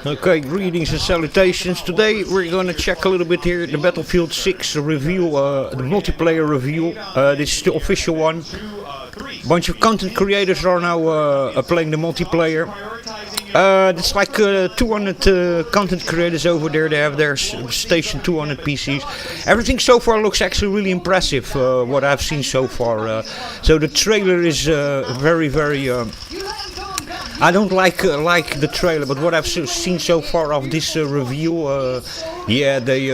Okay, greetings and salutations. Today we're going to check a little bit here the Battlefield 6 review, the multiplayer review. This is the official one. Bunch of content creators are now playing the multiplayer. It's like 200 content creators over there. They have their station 200 PCs. Everything so far looks actually really impressive, what I've seen so far. So the trailer is very... I don't like the trailer, but what I've seen so far of this review, yeah, they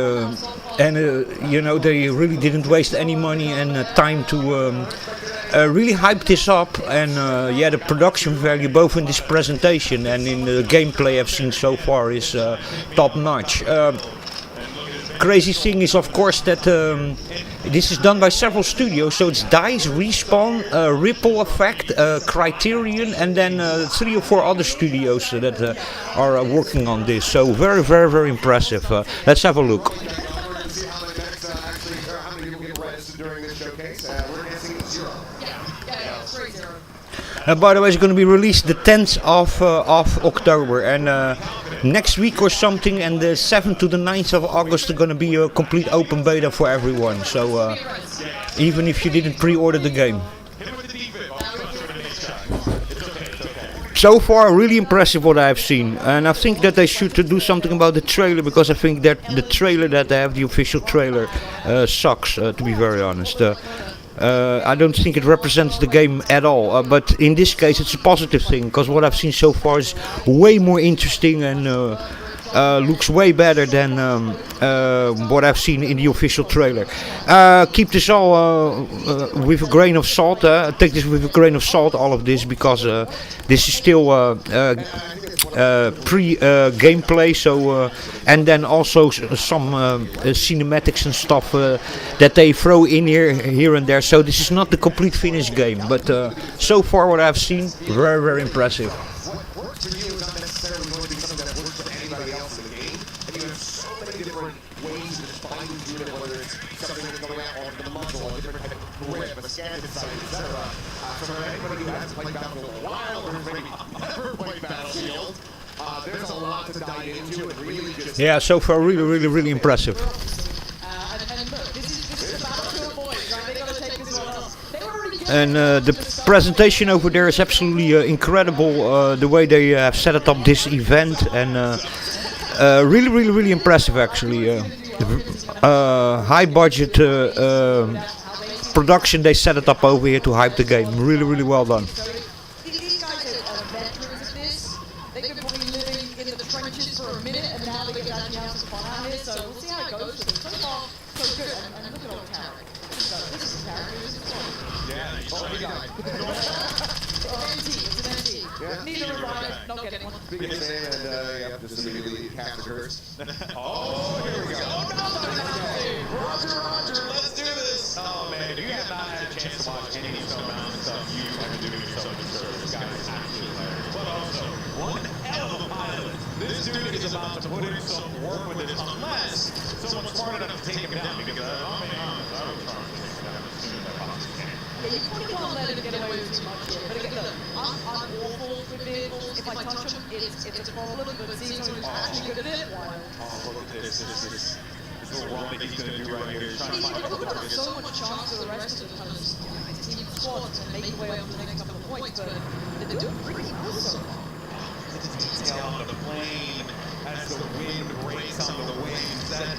they really didn't waste any money and time to really hype this up, and yeah, the production value both in this presentation and in the gameplay I've seen so far is top notch. Crazy thing is, of course, that this is done by several studios, so it's DICE, Respawn, Ripple Effect, Criterion, and then 3 or 4 other studios that are working on this. So very impressive. Let's have a look. By the way, it's going to be released the 10th of October, and next week or something, and the 7th to the 9th of August are going to be a complete open beta for everyone. So even if you didn't pre-order the game. So far, really impressive what I've seen, and I think that they should do something about the trailer, because I think that the trailer that they have, the official trailer, sucks, to be very honest. I don't think it represents the game at all, but in this case it's a positive thing, because what I've seen so far is way more interesting and looks way better than what I've seen in the official trailer. Keep this all with a grain of salt, take this with a grain of salt, all of this, because this is still pre-gameplay, so and then also some cinematics and stuff that they throw in here and there, so this is not the complete finished game, but so far what I've seen, very impressive. There's a lot to dive into and really just... Yeah, so far really impressive. And the presentation over there is absolutely incredible, the way they have set up this event, and really impressive actually. High budget production, they set it up over here to hype the game. Really well done. These guys are veterans of this. They've been probably living in the trenches for a minute, and now they get actually have some fun out here, so we'll see how it goes for them. So far, so good. And look at old Tarek. This is Tarek. This is fun. Yeah, it's an MT. Yeah. Neither of us, not getting one. Biggest name, and yep, just immediately cast a curse. Oh, here we go. Roger, let's do this. Oh man, you have not had a chance to watch any of the stuff you ever do yourself in service. This guy is absolutely hilarious. But also, one hell of a pilot. This dude is about to put in some work with this, unless someone's smart enough to take him down. Because I'll be honest, I would try to take him down as soon as I possibly can. Yeah, you probably can't let him get away with too much here. But again, look, I'm awful with vehicles. If I touch them, it's a problem. But seeing someone who's actually good at it, why? Oh, look at this little run that he's going to do right here. He's trying to find He's got so much chance to the rest of the kind of his team squads and make their way up to the next couple of points, but they're doing pretty well so far. the detail on the plane as the wind breaks on the wings. That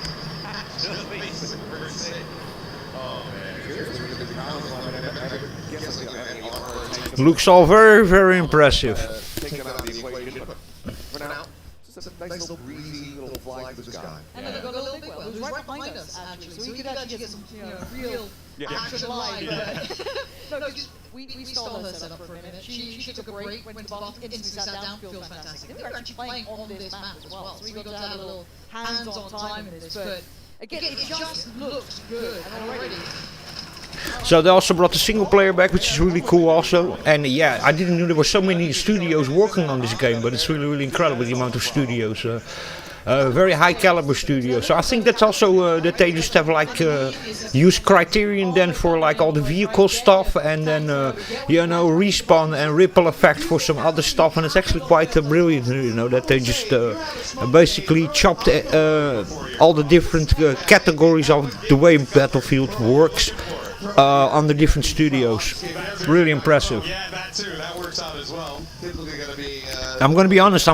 just makes it pretty sick. Oh man. Looks all very impressive. Take them out of the equation, but for now, just a nice little breezy little fly to the sky. And then they've got a little big one who's right behind us, actually, so we could actually get some, real action live. No, because we stole her setup for a minute. She took a break, went to the bathroom, instantly sat down, feels fantastic. And we were actually playing on this map as well, so we got to have a little hands-on time in this. But again, it just looks good, and already. So they also brought the single player back, which is really cool also. And yeah, I didn't know there were so many studios working on this game, but it's really incredible the amount of studios. very high caliber studio. So I think that's also that they just have like use Criterion then for like all the vehicle stuff, and then you know, Respawn and Ripple Effect for some other stuff, and it's actually quite brilliant, you know, that they just basically chopped all the different categories of the way Battlefield works on the different studios. Really impressive. Yeah, that too. That works out as well. Typically going to be. I'm gonna be honest, I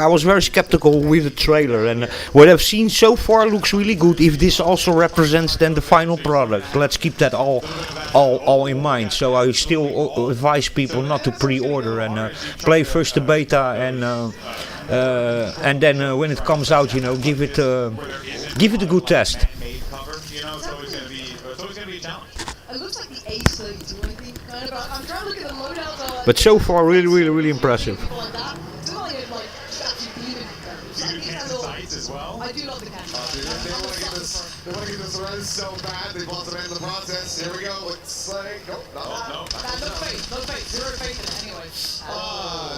was very skeptical with the trailer, and what I've seen so far looks really good. If this also represents then the final product, let's keep that all in mind. So I still advise people not to pre-order and play first the beta, and then when it comes out, you know, give it a good test. Made cover, you know, it's always going to be a challenge. It looks like the Ace 32, I think. Kind of, I'm trying to look at the loadouts. But so far, really impressive. People like that. It's not like actually beaming things. You can sights as well. I do love the cannon. They want to get this. They want to get this res so bad. They want to end the process. Here we go. Looks like nope. No. No faith. Zero faith in it anyway.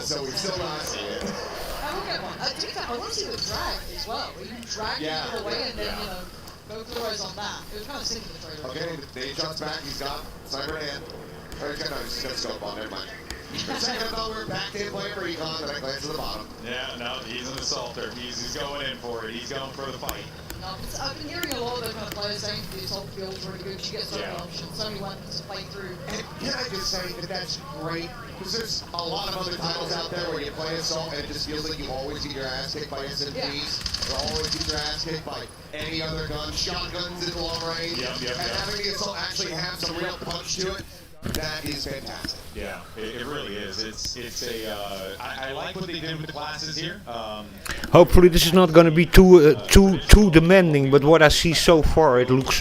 So we've still not seen it. I will get one. To be fair, I want to see the drag as well. Where you drag people away and then, you know, go through eyes on that. It was kind of sick in the trailer. Okay, Dave shots back. He's got sniper in hand. Or he's got no, he's got a scope on. Never mind. Second over, back in playing recon. Then I glance to the bottom. Yeah, no, he's an assaulter. He's going in for it. He's going for the fight. I've been hearing a lot of those kind of players saying the assault field's really good. You get so many options, so many weapons to play through. And can I just say that that's great? Because there's a lot of other titles out there where you play assault and it just feels like you always get your ass kicked by SMGs. You always get your ass kicked by any other gun, shotguns in long range. Yep. And having the assault actually have some real punch to it, that is fantastic. Yeah, it really is. It's a. I like what they did with the classes here. Hopefully this is not going to be too demanding, but what I see so far, it looks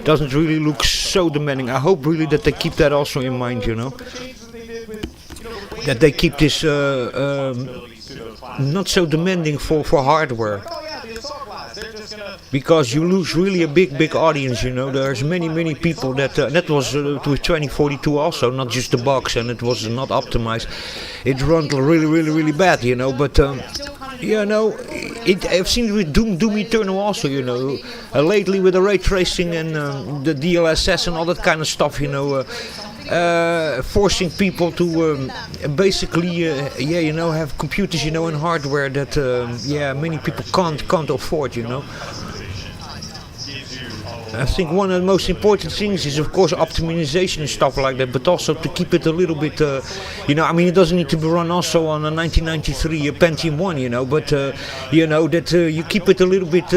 doesn't really look so demanding. I hope really that they keep that also in mind, you know, that they keep this not so demanding for hardware. Because you lose really a big audience, you know. There's many people that was with 2042 also, not just the box, and it was not optimized. It ran really bad, you know. But you know, I've seen it with Doom Eternal also, you know. Lately with the ray tracing and the DLSS and all that kind of stuff, you know. Forcing people to basically, you know, have computers, you know, and hardware that, many people can't afford, you know. I think one of the most important things is, of course, optimization and stuff like that, but also to keep it a little bit, you know, I mean, it doesn't need to be run also on a 1993 Pentium 1, you know, but, you know, that you keep it a little bit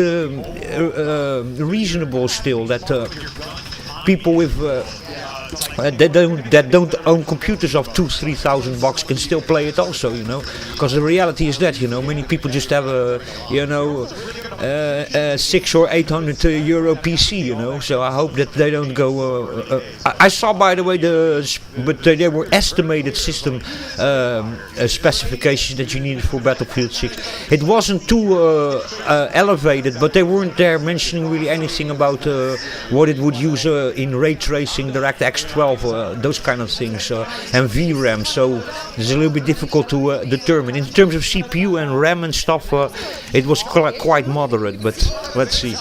reasonable still, that people with that don't own computers of $2,000-3,000 can still play it also, you know, because the reality is that, you know, many people just have a, you know, 600 or 800 euro PC, you know. So I hope that they don't go. I saw, by the way, but they were estimated system specifications that you needed for Battlefield 6. It wasn't too elevated, but they weren't there mentioning really anything about what it would use in ray tracing, DirectX 12, those kind of things, and VRAM. So it's a little bit difficult to determine. In terms of CPU and RAM and stuff, it was quite moderate, but let's see.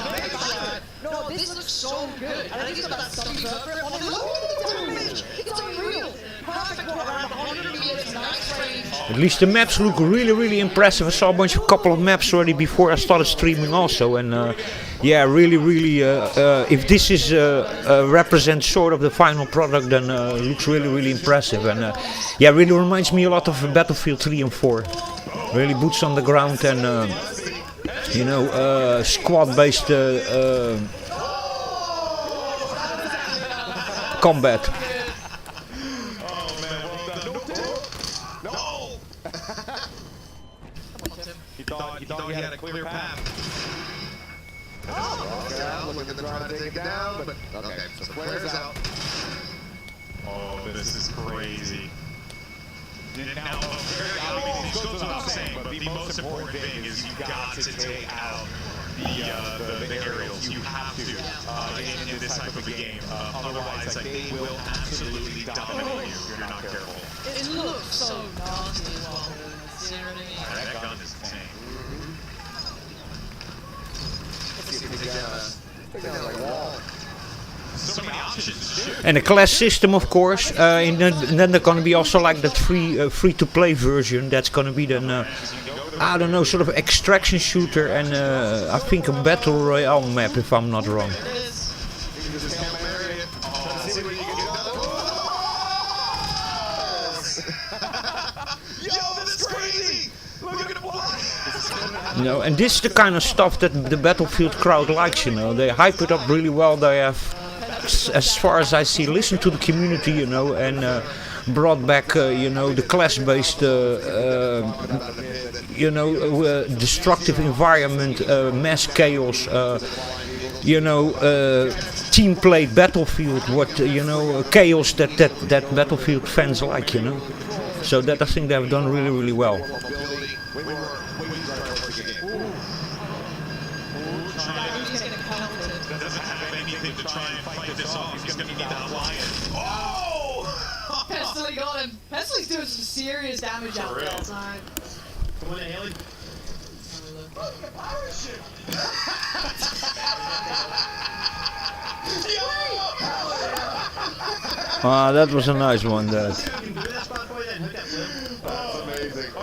No, this looks so good. And I think it's got that stuffy burger on it. Look at the damage. It's unreal. Perfect for around 100 meters, nice range. At least the maps look really impressive. I saw a couple of maps already before I started streaming also, and yeah, really, if this is represents sort of the final product, then looks really impressive, and yeah, really reminds me a lot of Battlefield 3 and 4. Really boots on the ground and you know, squad-based combat. He thought he had a clear path. Looking to try to take it down, but okay, so the player's out. Oh, this is crazy. Now, it goes without saying, but the most important thing is you've got to take out the aerials. You have to in this type of a game. Otherwise, like, they will absolutely dominate you if you're not careful. It looks so nasty as well. You know what I mean? That gun is tank. Let's see if we can take down a wall. So many options. And the class system, of course. And then there's gonna be also like that free-to-play version. That's gonna be then I don't know, sort of extraction shooter and I think a battle royale map, if I'm not wrong. It is. You can just Hail Mary it. Try to see what you can do. Yo, this is crazy! Look at the block! You know, and this is the kind of stuff that the Battlefield crowd likes. You know, they hype it up really well. They have, as far as I see, listened to the community. You know, and brought back, you know, the class-based, you know, destructive environment, mass chaos. You know, team-played Battlefield. What you know, chaos that Battlefield fans like. You know, so that I think they have done really, really well. He's getting pelted. Doesn't have anything to try and fight this off. He's gonna need that lion. Oh! Pesley got him. Pesley's doing some serious damage out there. Time. Come on, Haley. Ah, that was a nice one, that.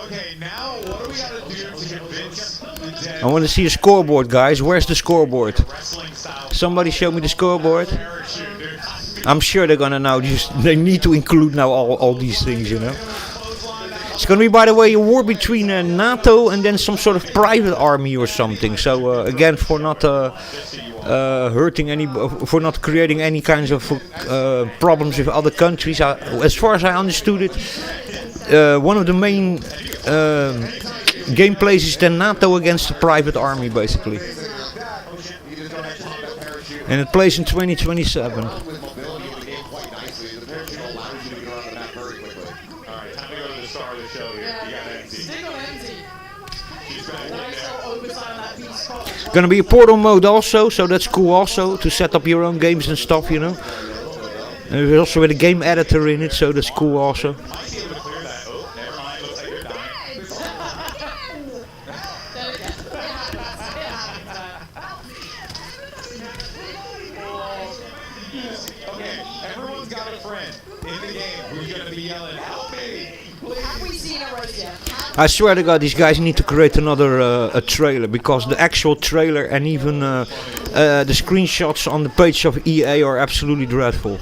Okay, now what do we gotta do to convince the dead I want to see the scoreboard, guys. Where's the scoreboard? wrestling style Somebody show me the scoreboard. parachute, dude? I'm sure they're gonna now they need to include now all these things, you know. It's gonna be, by the way, a war between NATO and then some sort of private army or something. So again, for not hurting any, for not creating any kinds of problems with other countries. As far as I understood it, one of the main gameplays is then NATO against the private army, basically. And it plays in 2027. With mobility in the game quite nicely. The parachute allows you to get around the map very quickly. Alright, time to go to the star of the show here. You got empty. Stick on empty. Nice little oversight on that piece. Gonna be a portal mode also, so that's cool also, to set up your own games and stuff, you know. And there's also a game editor in it, so that's cool also. Might be able to clear that. Oh, never mind. Looks like you're dying. Okay, everyone's got a friend in the game who's gonna be yelling, "Help me!" Have we seen it right yet? I swear to God, these guys need to create another a trailer, because the actual trailer and even the screenshots on the page of EA are absolutely dreadful.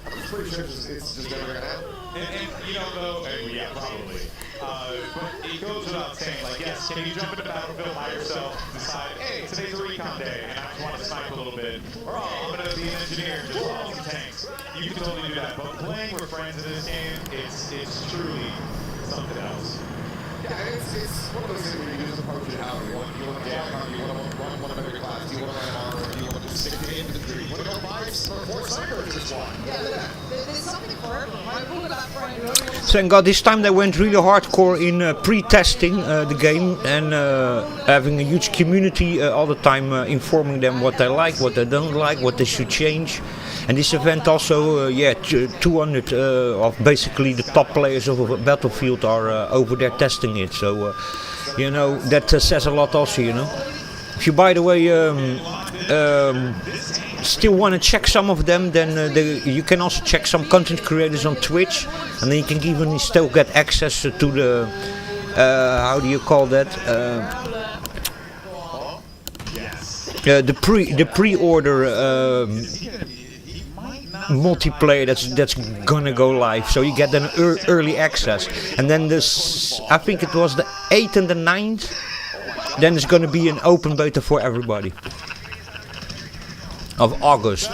I'm pretty sure it's just never gonna happen. And you know, though, yeah, probably. But it goes without saying, like, yes, can you jump into Battlefield by yourself, decide, hey, today's a recon day, and I just want to snipe a little bit, or oh, I'm gonna be an engineer, just follow some tanks. You can totally do that. But playing with friends in this game, it's truly something else. Yeah, it's one of those things where you just approach it how you want. You want to fly on, you want to run one of every class, you want to land armor, you want to just stick to the infantry, you want to go 5 or 4 snipers in this one. Yeah, there's something for everyone, right? Look at that friend who only wants Thank God this time they went really hardcore in pre-testing the game and having a huge community all the time informing them what they like, what they don't like, what they should change. And this event also, 200 of basically the top players of Battlefield are over there testing it. So, you know, that says a lot also, you know. If you, by the way, still want to check some of them, then you can also check some content creators on Twitch, and then you can even still get access to the, how do you call that? The pre-order multiplayer that's gonna go live, so you get an early access, and then this, I think it was the 8th and the 9th, then it's gonna be an open beta for everybody of August,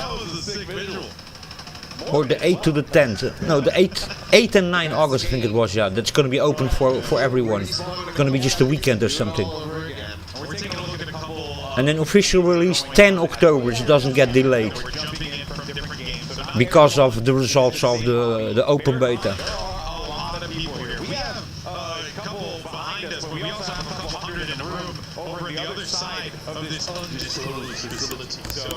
or the 8th to the 10th. No, the 8th and 9th August, I think it was. Yeah, that's gonna be open for everyone. It's gonna be just a weekend or something. And then official release 10 October, it doesn't get delayed because of the results of the open beta. A lot of people here. We have a couple behind us, but we also have a couple hundred in the room over on the other side of this undisclosed facility. So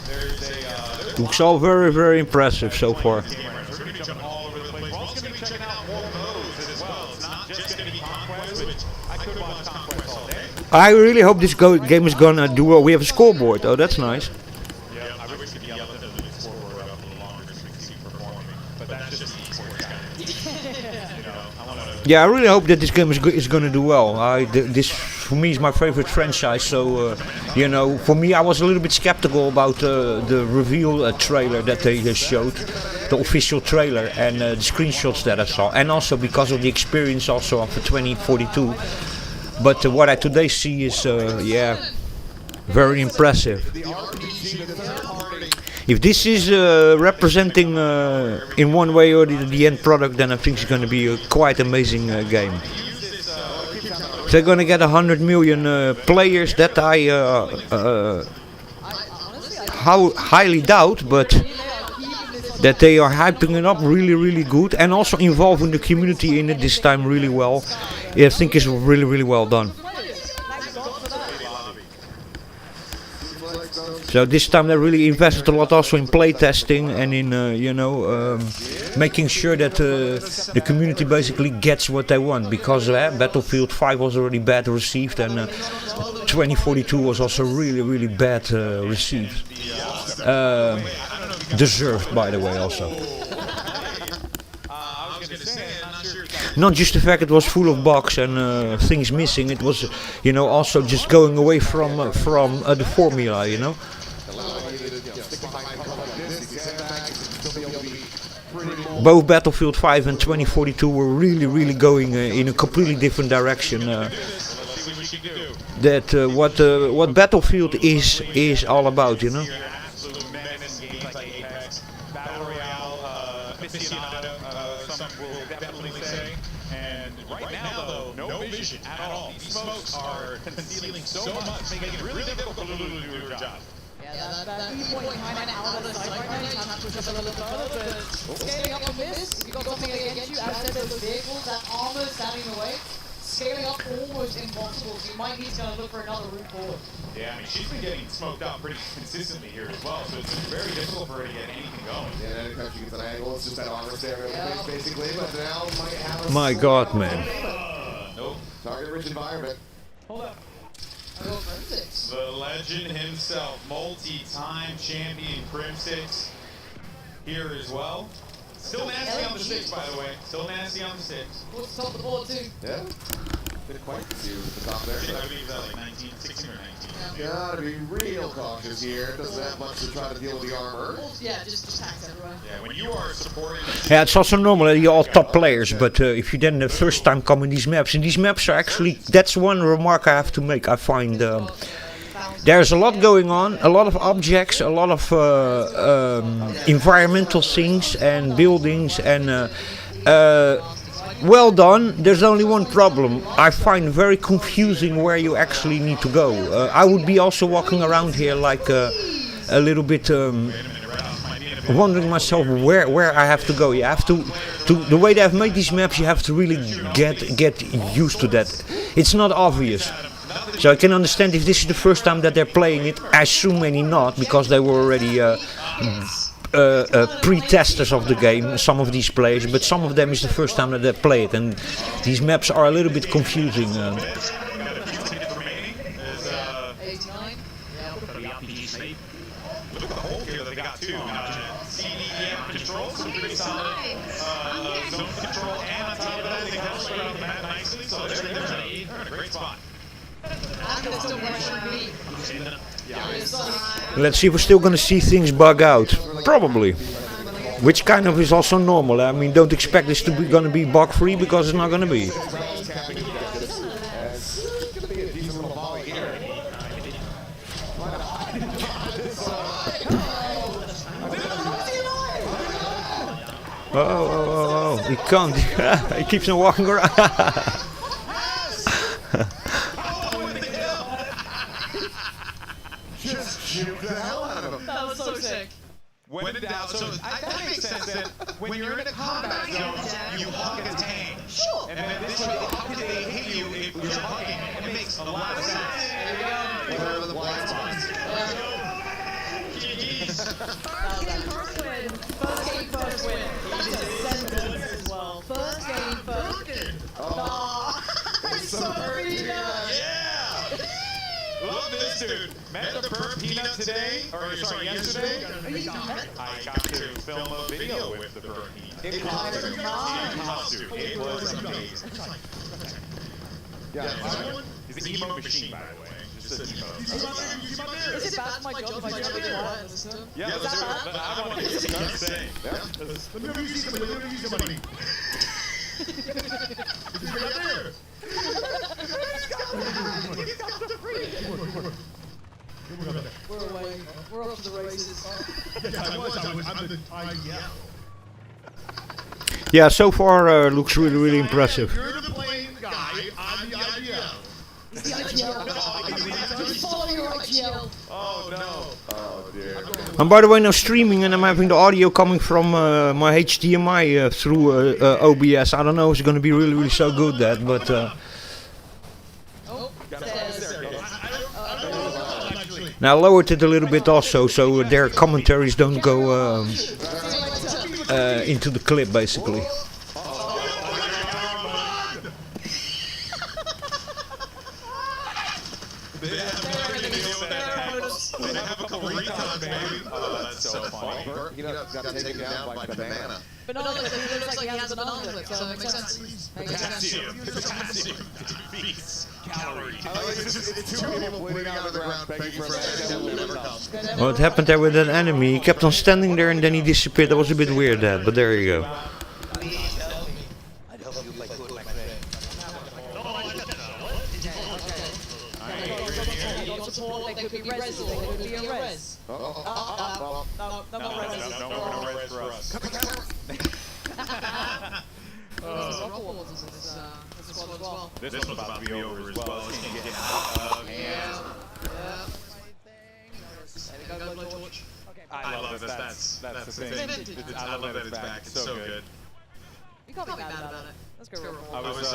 there's a... Looks all very, very impressive so far. We're going to be jumping all over the place. We're also going to be checking out more modes as well. It's not just going to be Conquest. Switch, I could have bought Conquest all day. I really hope this game is gonna do well. We have a scoreboard. Oh, that's nice. Yeah, I wish we could yell at them to scoreboard up a little longer so we can see performing. But that's just the esports guy. You know, I want to. Yeah, I really hope that this game is gonna do well. This for me is my favorite franchise. So you know, for me, I was a little bit skeptical about the reveal trailer that they showed, the official trailer, and the screenshots that I saw, and also because of the experience also of 2042. But what I today see is, yeah, very impressive. If this is representing in one way or the end product, then I think it's going to be a quite amazing game. If they're going to get 100 million players, that I highly doubt, but that they are hyping it up really, really good, and also involving the community in it this time really well. Yeah, I think it's really, really well done. So this time they really invested a lot also in playtesting and in, you know, making sure that the community basically gets what they want, because Battlefield 5 was already bad received, and 2042 was also really, really bad received. Deserved, by the way, also. Not just the fact it was full of bugs and things missing, it was, you know, also just going away from the formula, you know. Both Battlefield 5 and 2042 were really, really going in a completely different direction. That what Battlefield is all about, you know. At all. These smokes are concealing so much, making it really difficult for Lulu to do her job. Yeah, that point kind of out of the sight right now. You have to push up a little further, but scaling up from this, if you've got something against you, as said, those vehicles, that armor standing in the way, scaling up almost impossible, so you might need to kind of look for another route forward. Yeah, I mean, she's been getting smoked out pretty consistently here as well, so it's very difficult for her to get anything going. Yeah, anytime she gets an angle, it's just that armor stereo basically, but now might have a My God, man. Nope. target-rich environment. Hold up. Crimsix. The legend himself, multi-time champion Crimsix, here as well. Still nasty on the six, by the way. Still nasty on the six. What's top of the board too? Yeah. Been quite confused at the top there. I believe that like 19, 16 or 19. Gotta be real cautious here. Doesn't have much to try to deal with the armor. Yeah, just attacks everywhere. Yeah, when you are supporting... Yeah, it's also normal. You're all top players, but if you then the first time come in these maps, and these maps are actually, that's one remark I have to make. I find there's a lot going on, a lot of objects, a lot of environmental things and buildings, and well done. There's only one problem. I find very confusing where you actually need to go. I would be also walking around here like a little bit wondering myself where I have to go. You have to the way they have made these maps, you have to really get used to that. It's not obvious. So I can understand if this is the first time that they're playing it. I assume many not, because they were already pre-testers of the game, some of these players, but some of them is the first time that they play it, and these maps are a little bit confusing. 89. Look at the hole here that they got too. CDEM control, so pretty solid zone control, and on top of that, they help spread out the map nicely, so they're in a great spot. Let's see if we're still going to see things bug out. Probably. Which kind of is also normal. I mean, don't expect this to be going to be bug free, because it's not going to be. Oh, he can't. He keeps on walking around. Just shoot the hell out of him. That was so sick. When in doubt, so that makes sense that when you're in a combat zone, you hug a tank. Sure. And then this way, how can they hit you if you're hugging? It makes a lot of sense. Where are the blind spots? First game, first win. That's a sentence as well. First game, first win. So Yeah! Love this dude. Met the Burnt Peanut today, or sorry, yesterday. I got to film a video with the Burnt Peanut. In costume. It was amazing. Yeah, He's an emo machine, by the way. Just an emo. Is it bad for my job if I jump into one? Yeah, let's do it. But I want to start saying. Let me use some money. Let me use some money. It's right there. We're away. We're off to the races. Yes, I was. Yeah. Yeah, so far looks really impressive. You're the playing guy on the IGL. It's the IGL. Just follow your IGL. Oh, no. Oh, dear. And by the way, now streaming, and I'm having the audio coming from my HDMI through OBS. I don't know if it's going to be really so good that, but Oh, there's. now I lowered it a little bit also, so their commentaries don't go into the clip basically. They have a couple recon, baby. Oh, that's so funny. He got taken down by Banana. Banana clip. He looks like he has a banana clip, so it makes sense. Potassium defeats calories. It's two people bleeding out of the ground begging for a second will never come. What happened there with that enemy? He kept on standing there and then he disappeared. That was a bit weird, that, but there you go. They could be res, they could be a res. No, no res. No res for us. This one's about to be over as well. It's gonna get out I love this. That's the thing. I love that it's back. It's so good. You can't be mad about it. Let's go real I was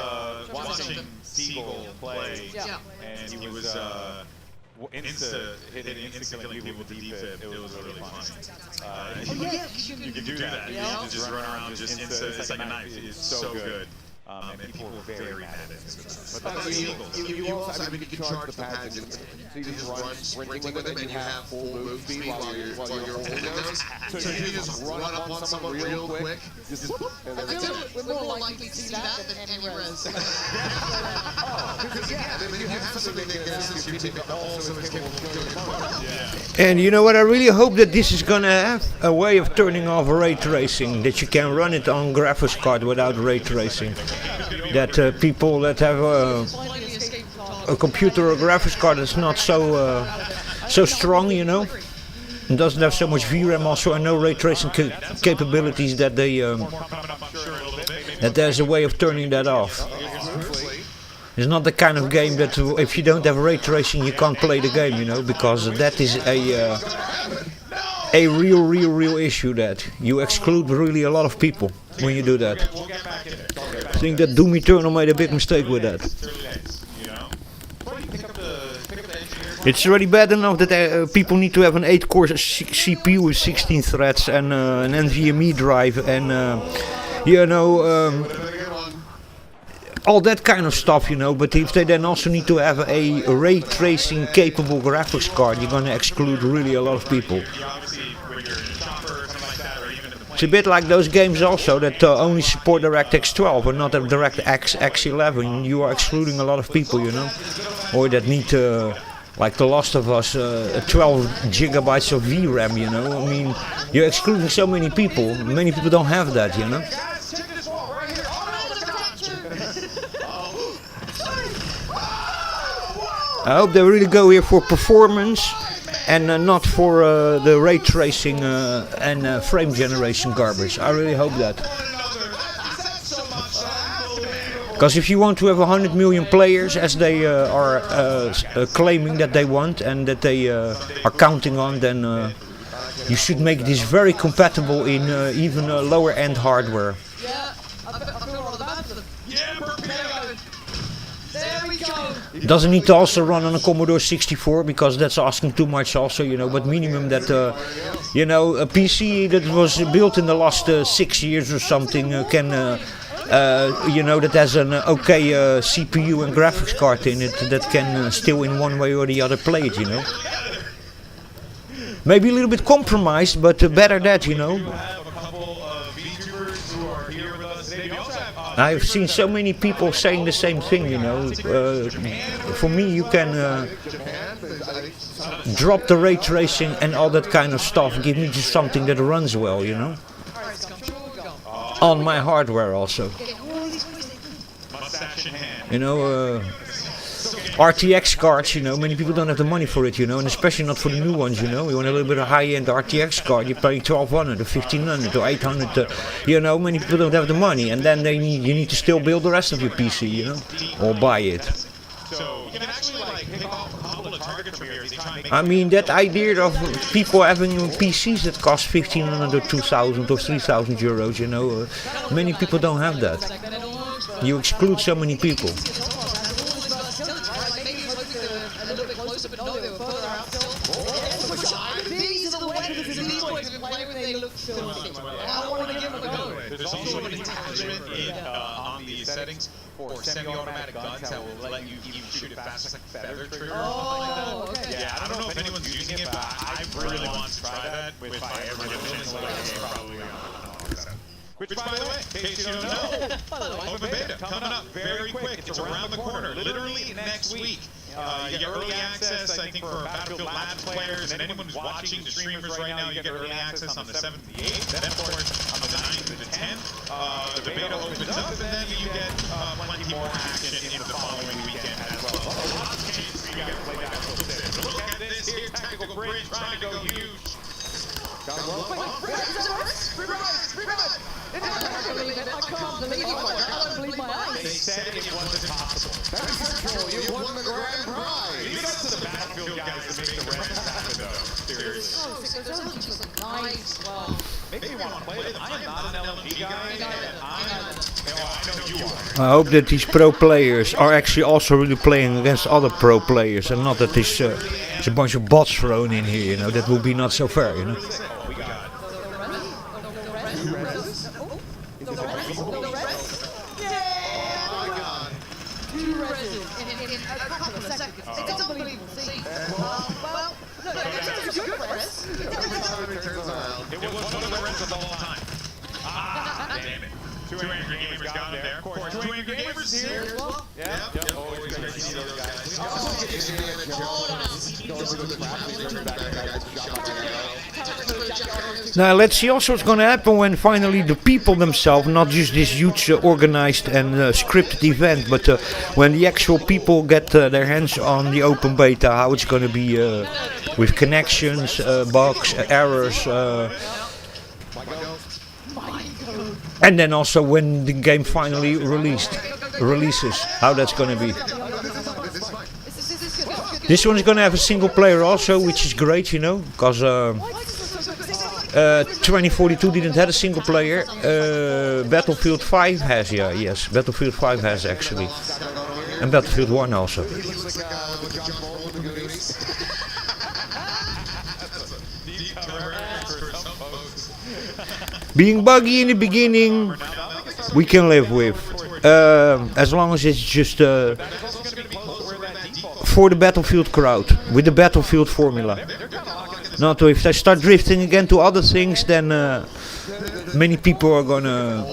watching Seagull play, Yeah. and he was hitting instant killing people with defib. It was really fun. You can do that. You can just run around, just it's like a knife. It's so good. And people were very mad at it. But that's Seagulls. You also have to charge the pads, and so you just run sprinting with them, and you have full move speed while you're holding those. So you just run up on someone real quick, just and then We're more likely to see that than any res. then you have something that guesses your teammate also is capable of killing your opponent. And you know what, I really hope that this is gonna have a way of turning off ray tracing, that you can run it on graphics card without ray tracing. That people that have a computer or graphics card that's not so strong, you know, and doesn't have so much VRAM also, and no ray tracing capabilities, that they that there's a way of turning that off. It's not the kind of game that if you don't have ray tracing you can't play the game, you know, because that is a real issue, that you exclude really a lot of people when you do that. I think that Doom Eternal made a big mistake with that. It's already bad enough that people need to have an 8-core CPU with 16 threads and an NVMe drive and you know, all that kind of stuff, you know, but if they then also need to have a ray tracing capable graphics card, you're gonna exclude really a lot of people. It's a bit like those games also that only support DirectX 12 and not DirectX X11. You are excluding a lot of people, you know, or that need like The Last of Us, 12 gigabytes of VRAM, you know. I mean, you're excluding so many people. Many people don't have that, you know. I hope they really go here for performance and not for the ray tracing and frame generation garbage. I really hope that. Because if you want to have 100 million players, as they are claiming that they want and that they are counting on, then you should make this very compatible in even lower end hardware. Yeah, I feel rather bad for them. There we go. It doesn't need to also run on a Commodore 64 because that's asking too much also, you know, but minimum that, you know, a PC that was built in the last 6 years or something can you know, that has an okay CPU and graphics card in it that can still in one way or the other play it, you know. Maybe a little bit compromised, but better that, you know. I've seen so many people saying the same thing, you know. For me, you can drop the ray tracing and all that kind of stuff. Give me just something that runs well, you know. On my hardware also. You know, RTX cards, you know, many people don't have the money for it, you know, and especially not for the new ones, you know. You want a little bit of high-end RTX card, you're paying 1200 or 1500 or 800, you know, many people don't have the money, and then you need to still build the rest of your PC, you know, or buy it. So you can actually like pick off a couple of targets from here as they try and make I mean, that idea of people having PCs that cost 1500 or 2000 or 3000 euros, you know, many people don't have that. You exclude so many people. There's also an attachment on the settings for semi-automatic guns that will let you even shoot it fast, like feather trigger or something like that. Yeah, I don't know if anyone's using it, but I really want to try that with my Evolution game probably on. Which, by the way, in case you don't know, open beta coming up very quick. It's around the corner, literally next week. You get early access, I think, for Battlefield Labs players, and anyone who's watching the streamers right now, you get early access on the 7th and the 8th, then of course on the 9th and the 10th. The beta opens up, and then you get plenty more action in the following weekend as well. Lots of chances for you guys to play Battlefield 6. Look at this here, Tactical Bridge trying to go huge. I can't believe it. I can't believe it. I don't believe my eyes. They said it wasn't possible. That is true. You won the grand prize. Leave it up to the Battlefield guys to make the Reds happen, though. Seriously. Oh, so those LMGs look nice. Well, Maybe you want to play them. I am not an LMG guy, and I know you are. I hope that these pro players are actually also really playing against other pro players, and not that there's a bunch of bots thrown in here, you know. That would be not so fair, you know. It's unbelievable. See? Well, look, it's a good press. It was one of the Reds of all time. Ah, damn it. Two Angry Gamers got him there. Of course, Two Angry Gamers here. Yeah. Always great to see those guys. Now let's see also what's going to happen when finally the people themselves, not just this huge organized and scripted event, but when the actual people get their hands on the open beta, how it's going to be with connections, bugs, errors, and then also when the game finally releases, how that's going to be. This one is going to have a single player also, which is great, you know, because 2042 didn't have a single player. Battlefield 5 has, yes, Battlefield 5 has actually, and Battlefield 1 also. Being buggy in the beginning, we can live with, as long as it's just for the Battlefield crowd, with the Battlefield formula. Not if they start drifting again to other things, then many people are gonna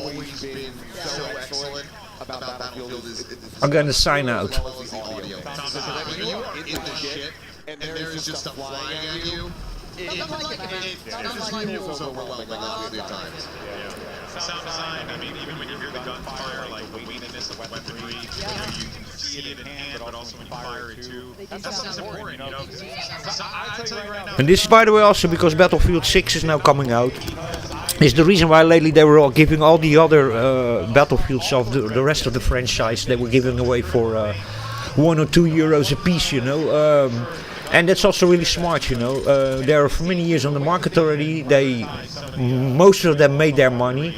sign out. And there's just stuff flying at you. It feels overwhelming at times. Sound design, I mean, even when you hear the gunfire, like the weightiness of weaponry, you can see it in hand, but also when you fire it too. That's something's important, you know. I tell you right now. And this is, by the way, also because Battlefield 6 is now coming out. Is the reason why lately they were all giving all the other Battlefields of the rest of the franchise, they were giving away for €1 or €2 a piece, you know. And that's also really smart, you know. They are for many years on the market already. Most of them made their money.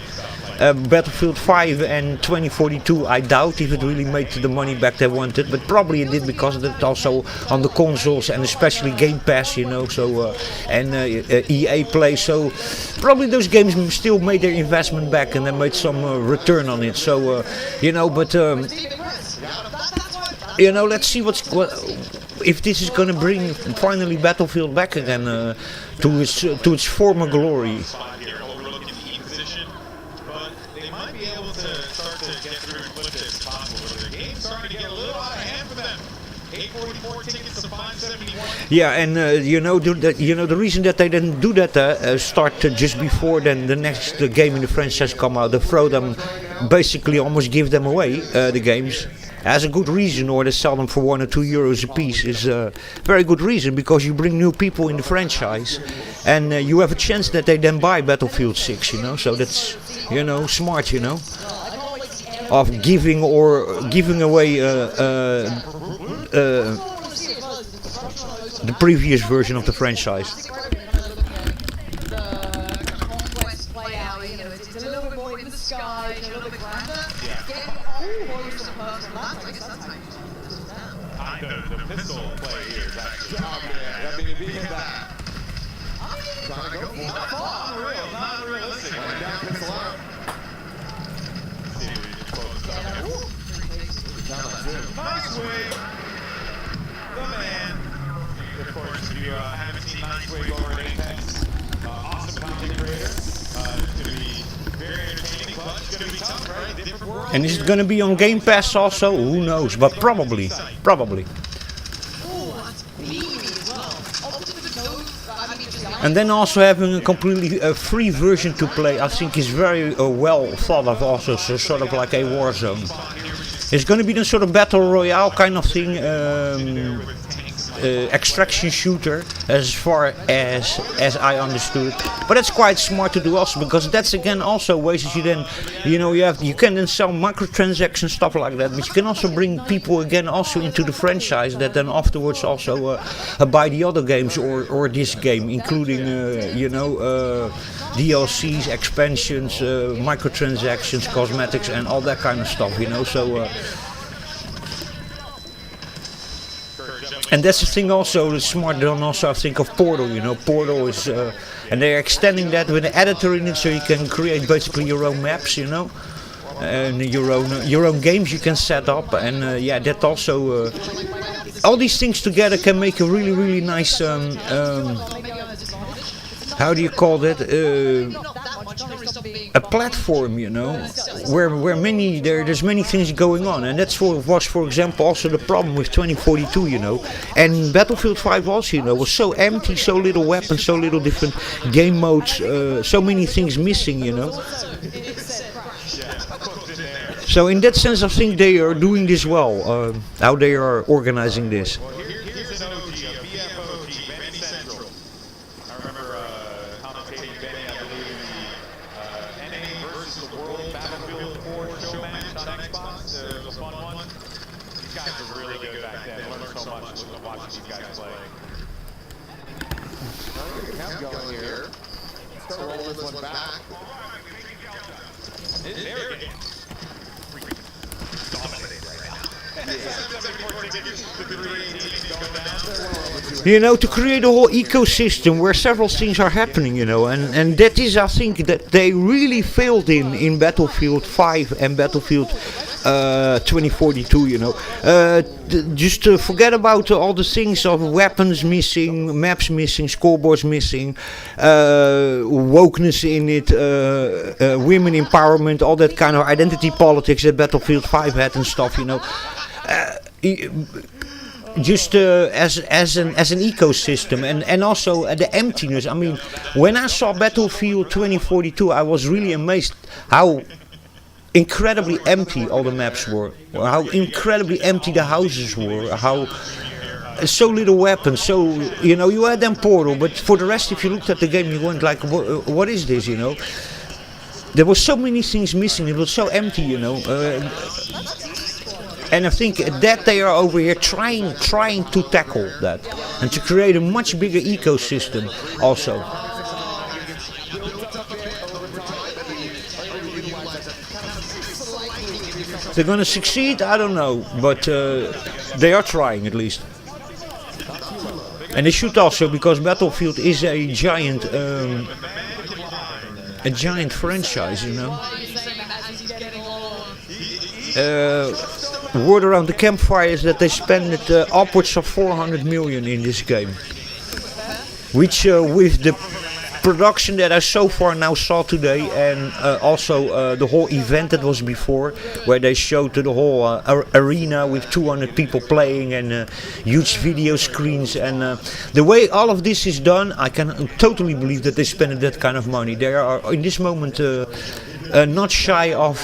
Battlefield 5 and 2042, I doubt if it really made the money back they wanted, but probably it did because of it also on the consoles and especially Game Pass, you know, so and EA Play, so probably those games still made their investment back and they made some return on it, so you know, but you know, let's see if this is going to bring finally Battlefield back again to its former glory. Here overlooking the E position, but they might be able to start to get through and flip this if possible. But the game's starting to get a little out of hand for them. 844 tickets to 571. Yeah, and you know, the reason that they didn't do that start just before then the next game in the franchise come out, they throw them, basically almost give them away, the games. As a good reason, or they sell them for €1 or €2 a piece, is a very good reason, because you bring new people in the franchise and you have a chance that they then buy Battlefield 6, you know, so that's, you know, smart, you know, of giving away the previous version of the franchise. Conquest play out, you know, it's a little bit more in the sky, a little bit grander. Getting almost some personal lands, I guess that's how you do it. The pistol play here is actually That being beat back. Trying to go for it. not real, not realistic. Went down, pistol out. See if we can close this out. Down on two. Nice Wig, the man. Of course, if you haven't seen Nice Wig over at Apex, awesome content creator. It's going to be very entertaining, but it's going to be tough, right? Different world. And is it going to be on Game Pass also? Who knows, but probably. Oh, that's beamy as well. Ultimate Node, I mean, just And then also having a completely free version to play, I think is very well thought of also, so sort of like a Warzone. It's going to be the sort of battle royale kind of thing, extraction shooter, as far as I understood. But that's quite smart to do also, because that's again also ways that you then, you know, you can then sell microtransactions, stuff like that, but you can also bring people again also into the franchise that then afterwards also buy the other games or this game, including you know, DLCs, expansions, microtransactions, cosmetics and all that kind of stuff, you know, so and that's the thing also, the smart done also I think of Portal, you know, Portal is, and they're extending that with an editor in it, so you can create basically your own maps, you know, and your own games you can set up, and yeah, that also, all these things together can make a really, really nice, how do you call that, a platform, you know, where there's many things going on, and that's was for example also the problem with 2042, you know, and Battlefield 5 also, you know, was so empty, so little weapons, so little different game modes, so many things missing, you know. So in that sense I think they are doing this well, how they are organizing this. Here's an OG, a BFOG, Benny Central. I remember commentating Benny, I believe, in the NA versus the World Battlefield 4 show match on Xbox. It was a fun one. These guys were really good back then. I learned so much watching these guys play. Count going here. Let's roll this one back. There it is. Dominated right now. 774 tickets to 318 going down. You know, to create a whole ecosystem where several things are happening, you know, and that is, I think, that they really failed in Battlefield 5 and Battlefield 2042, you know. Just forget about all the things of weapons missing, maps missing, scoreboards missing, wokeness in it, women empowerment, all that kind of identity politics that Battlefield 5 had and stuff, you know. Just as an ecosystem, and also the emptiness. I mean, when I saw Battlefield 2042, I was really amazed how incredibly empty all the maps were, how incredibly empty the houses were, how so little weapons. So, you know, you had them Portal, but for the rest, if you looked at the game, you went like, what is this, you know? There were so many things missing. It was so empty, you know. And I think that they are over here trying to tackle that and to create a much bigger ecosystem also. they're gonna succeed, I don't know, but they are trying at least. And they should also, because Battlefield is a giant franchise, you know. Word around the campfire is that they spent upwards of 400 million in this game, which with the production that I so far now saw today, and also the whole event that was before, where they showed the whole arena with 200 people playing and huge video screens, and the way all of this is done, I can totally believe that they spent that kind of money. They are in this moment not shy of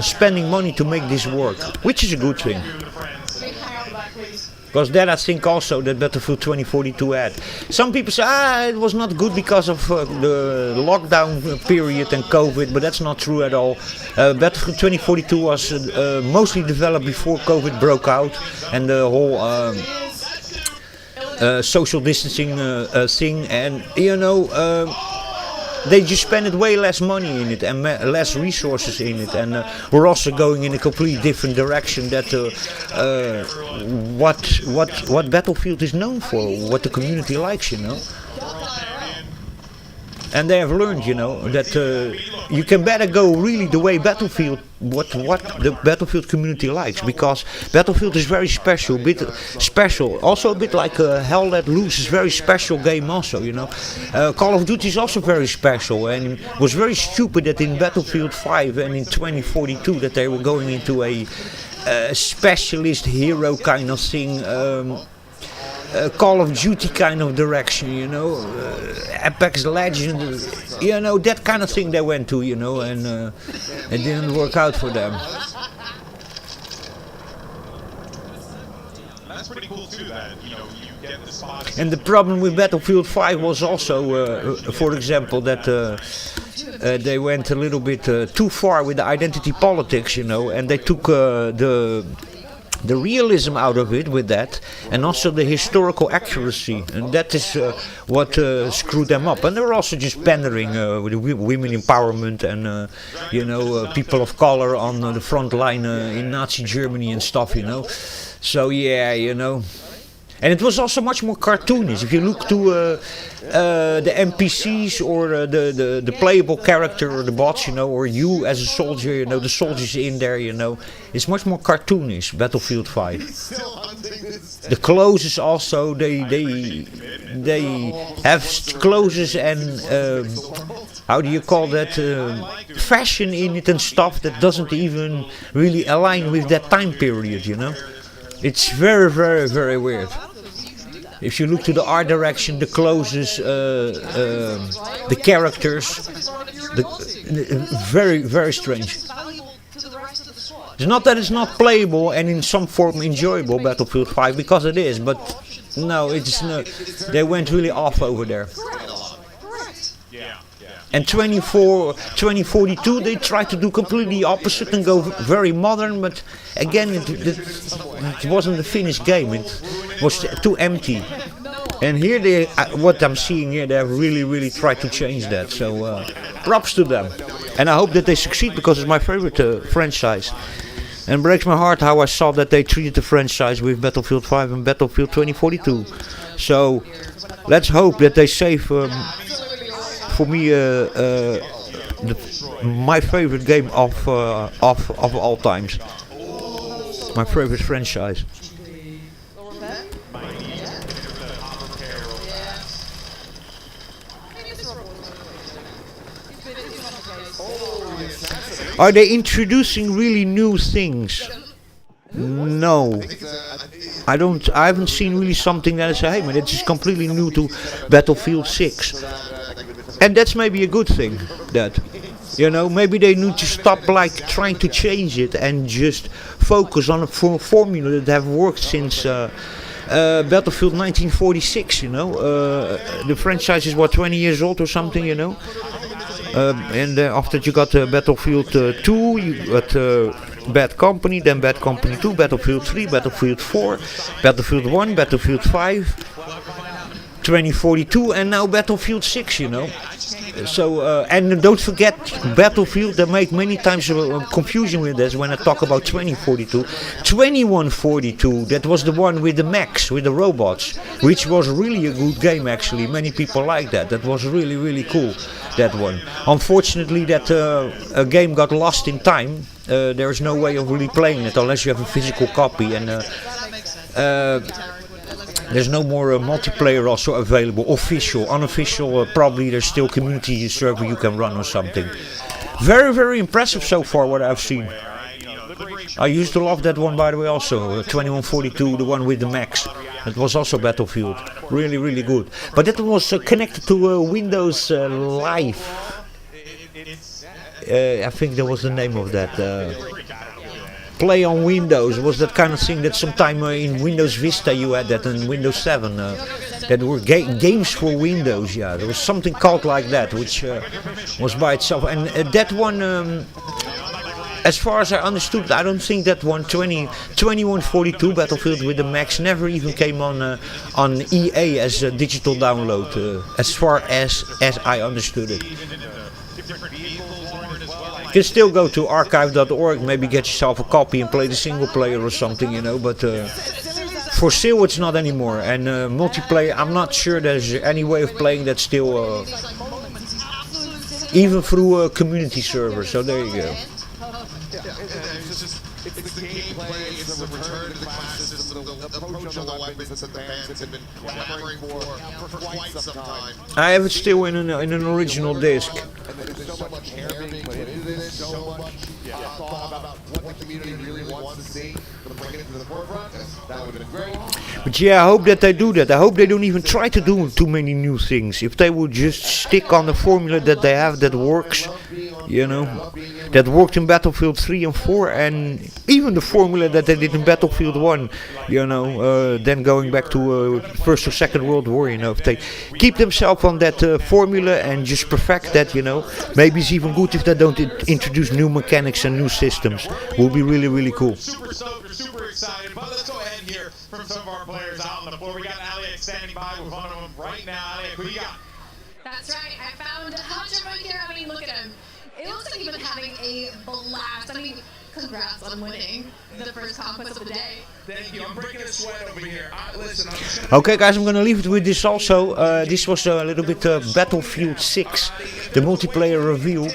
spending money to make this work, which is a good thing. Because that I think also that Battlefield 2042 had. Some people say, it was not good because of the lockdown period and COVID, but that's not true at all. Battlefield 2042 was mostly developed before COVID broke out, and the whole social distancing thing, and you know, they just spent way less money in it and less resources in it, and we're also going in a completely different direction that what Battlefield is known for, what the community likes, you know. And they have learned, you know, that you can better go really the way Battlefield, what the Battlefield community likes, because Battlefield is very special, also a bit like Hell Let Loose is a very special game also, you know. Call of Duty is also very special, and it was very stupid that in Battlefield 5 and in 2042 that they were going into a specialist hero kind of thing, Call of Duty kind of direction, you know, Apex Legends, you know, that kind of thing they went to, you know, and it didn't work out for them. That's pretty cool too, that, you know, you get the spot. And the problem with Battlefield 5 was also, for example, that they went a little bit too far with the identity politics, you know, and they took the realism out of it with that, and also the historical accuracy, and that is what screwed them up. And they were also just pandering with women empowerment and you know, people of color on the front line in Nazi Germany and stuff, you know. So yeah, you know. And it was also much more cartoonish. If you look to the NPCs or the playable character or the bots, you know, or you as a soldier, you know, the soldiers in there, you know, it's much more cartoonish, Battlefield 5. The clothes also, they have clothes and how do you call that, fashion in it and stuff that doesn't even really align with that time period, you know. It's very, very, very weird. If you look to the art direction, the clothes, the characters, very, very strange. It's not that it's not playable and in some form enjoyable, Battlefield 5, because it is, but no, it's no. They went really off over there. And 2042 they tried to do completely opposite and go very modern, but again it wasn't the finished game. It was too empty. And here they, what I'm seeing here, they have really tried to change that. So props to them. And I hope that they succeed, because it's my favorite franchise. And it breaks my heart how I saw that they treated the franchise with Battlefield 5 and Battlefield 2042. So let's hope that they save. For me, my favorite game of all times. My favorite franchise. Are they introducing really new things? No. I haven't seen really something that I say, hey man, it's just completely new to Battlefield 6. And that's maybe a good thing, that, you know, maybe they need to stop like trying to change it and just focus on a formula that have worked since Battlefield 1946, you know. The franchise is what, 20 years old or something, you know. And after you got Battlefield 2, you got Bad Company, then Bad Company 2, Battlefield 3, Battlefield 4, Battlefield 1, Battlefield 5, 2042, and now Battlefield 6, you know. And don't forget Battlefield. They make many times confusion with this when I talk about 2042. 2142, that was the one with the mechs, with the robots, which was really a good game actually. Many people like that. That was really, really cool, that one. Unfortunately, that game got lost in time. There is no way of really playing it unless you have a physical copy, and there's no more multiplayer also available, official, unofficial, probably there's still community server you can run or something. Very, very impressive so far what I've seen. I used to love that one, by the way, also, 2142, the one with the mechs. It was also Battlefield, really, really good. But that was connected to Windows Live. I think that was the name of that. Play on Windows was that kind of thing that sometime in Windows Vista you had that, and Windows 7 that were games for Windows. Yeah, there was something called like that, which was by itself. And that one, as far as I understood, I don't think that one 2142 Battlefield with the mechs never even came on EA as a digital download, as far as I understood it. You can still go to archive.org, maybe get yourself a copy and play the single player or something, you know, but for sale it's not anymore. And multiplayer, I'm not sure there's any way of playing that still, even through a community server, so there you go. It's the gameplay, it's the return to the class system, the approach on the weapons that the fans have been clamoring for quite some time. I have it still in an original disc. And there's so much care being put into this, so much thought about what the community really wants to see, to bring it to the forefront. That would have been great. But yeah, I hope that they do that. I hope they don't even try to do too many new things. If they would just stick on the formula that they have that works, you know, that worked in Battlefield 3 and 4, and even the formula that they did in Battlefield 1, you know, then going back to First or Second World War, you know, if they keep themselves on that formula and just perfect that, you know, maybe it's even good if they don't introduce new mechanics and new systems. Will be really, really cool. Super stoked, we're super excited, but let's go ahead and hear from some of our players out on the floor. We got Aliak standing by with one of them right now. Aliak, who you got? That's right, I found Hunter right here. I mean, look at him. It looks like you've been having a blast. I mean, congrats on winning the first conquest of the day. Thank you. I'm breaking a sweat over here. Listen, I'm just gonna... Okay guys, I'm gonna leave it with this also. This was a little bit Battlefield 6, the multiplayer review.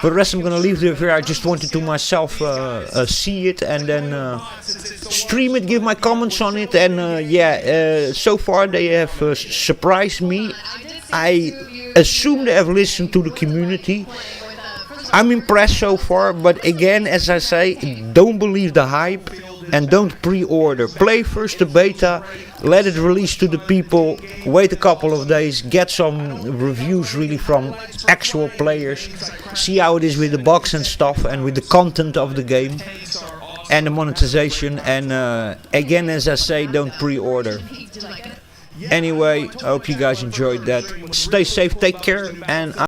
For the rest I'm gonna leave it here. I just wanted to myself see it and then stream it, give my comments on it, and so far they have surprised me. I assume they have listened to the community. I'm impressed so far, but again, as I say, don't believe the hype and don't pre-order. Play first the beta, let it release to the people, wait a couple of days, get some reviews really from actual players, see how it is with the box and stuff and with the content of the game and the monetization, and again, as I say, don't pre-order. Anyway, I hope you guys enjoyed that. Stay safe, take care, and